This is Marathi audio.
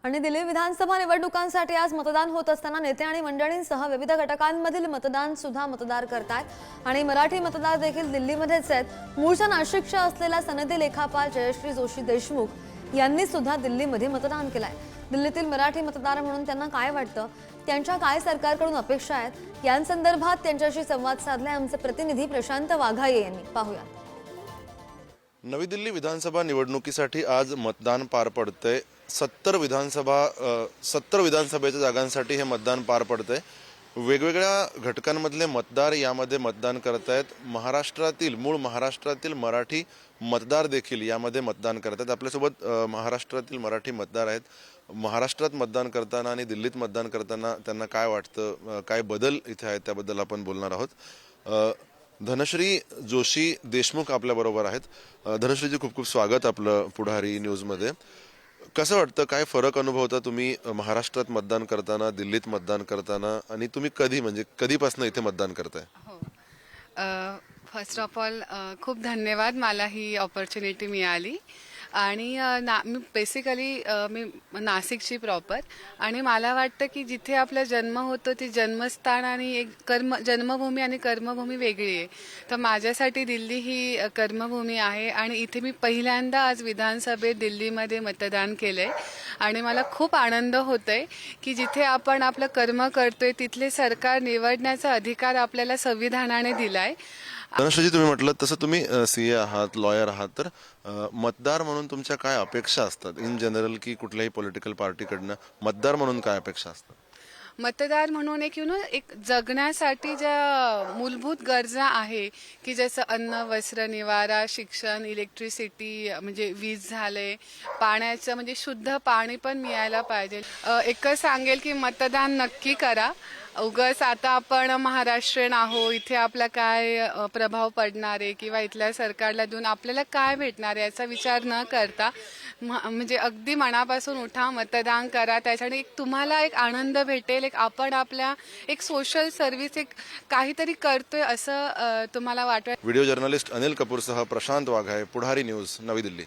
आणि दिल्ली विधानसभा निवडणुकांसाठी आज मतदान होत असताना नेते आणि मंडळींसह विविध घटकांमधील मतदान सुद्धा मतदार करतात आणि मराठी मतदार देखील दिल्लीमध्येच आहेत। मूळच्या नाशिकच्या असलेल्या सनदी लेखापाल जयश्री जोशी देशमुख यांनी सुद्धा दिल्लीमध्ये मतदान केलंय। दिल्लीतील मराठी मतदार म्हणून त्यांना काय वाटतं, त्यांच्या काय सरकारकडून अपेक्षा आहेत यांसंदर्भात त्यांच्याशी संवाद साधलाय आमचे प्रतिनिधी प्रशांत वाघाये यांनी। पाहूया। नवी दिल्ली विधानसभा निवडणुकीसाठी आज मतदान पार पडतंय। 70 विधानसभेच्या जागांसाठी हे मतदान पार पडतंय। वेगवेगळ्या घटकांमधले मतदार यामध्ये मतदान करत आहेत। मूळ महाराष्ट्रातील मराठी मतदार देखील यामध्ये मतदान करत आहेत। आपल्यासोबत महाराष्ट्रातील मराठी मतदार आहेत। महाराष्ट्रात मतदान करताना आणि दिल्लीत मतदान करताना त्यांना काय वाटतं, काय बदल इथे आहेत त्याबद्दल आपण बोलणार आहोत। धनश्री जोशी देशमुख आपल्या बरोबर आहेत। धनश्रीजी, खूप खूप स्वागत आपलं पुढारी न्यूजमध्ये। कसं वाटतं, काय फरक अनुभवता तुम्ही महाराष्ट्रात मतदान करताना, दिल्लीत मतदान करताना, आणि तुम्ही कधीपासून इथे मतदान करताय? फर्स्ट ऑफ ऑल खूप धन्यवाद, मला ही ऑपॉर्च्युनिटी मिळाली। आणि मी बेसिकली मी नाशिकची प्रॉपर, आणि मला वाटतं की जिथे आपला जन्म होतो ते जन्मस्थान आणि एक जन्मभूमी आणि कर्मभूमी वेगळी आहे। तर माझ्यासाठी दिल्ली ही कर्मभूमी आहे आणि इथे मी पहिल्यांदा आज विधानसभेत दिल्लीमध्ये मतदान केलं आहे आणि मला खूप आनंद होतोय की जिथे आपण आपलं कर्म करतोय तिथले सरकार निवडण्याचा अधिकार आपल्याला संविधानाने दिला आहे। धनश्रीजी, तुम्ही म्हटलं तसं तुम्ही सीए आहात, लॉयर आहात, तर मतदार म्हणून तुमच्या काय अपेक्षा असतात इन जनरल, की कुठल्याही पॉलिटिकल पार्टीकडनं मतदार म्हणून काय अपेक्षा असतात? मतदार म्हणून एक जगण्यासाठी ज्या मूलभूत गरजा आहे की जसं अन्न, वस्त्र, निवारा, शिक्षण, इलेक्ट्रिसिटी म्हणजे वीज झाले, पाण्याचं म्हणजे शुद्ध पाणी पण मिळायला पाहिजे। एकच सांगेल की मतदान नक्की करा। उगाच आता आपण महाराष्ट्रीयन आहो, इथे आपला काय प्रभाव पडणार आहे किंवा इथल्या सरकारला देऊन आपल्याला काय भेटणार आहे याचा विचार न करता म्हणजे अगदी मनापासून उठा, मतदान करा। त्याच्याने तुम्हाला एक आनंद भेटेल, आपण आपल्या सोशल सर्व्हिस काहीतरी करतोय असं तुम्हाला वाटेल। व्हिडिओ जर्नलिस्ट अनिल कपूरसह प्रशांत वाघाये, पुढारी न्यूज, नवी दिल्ली।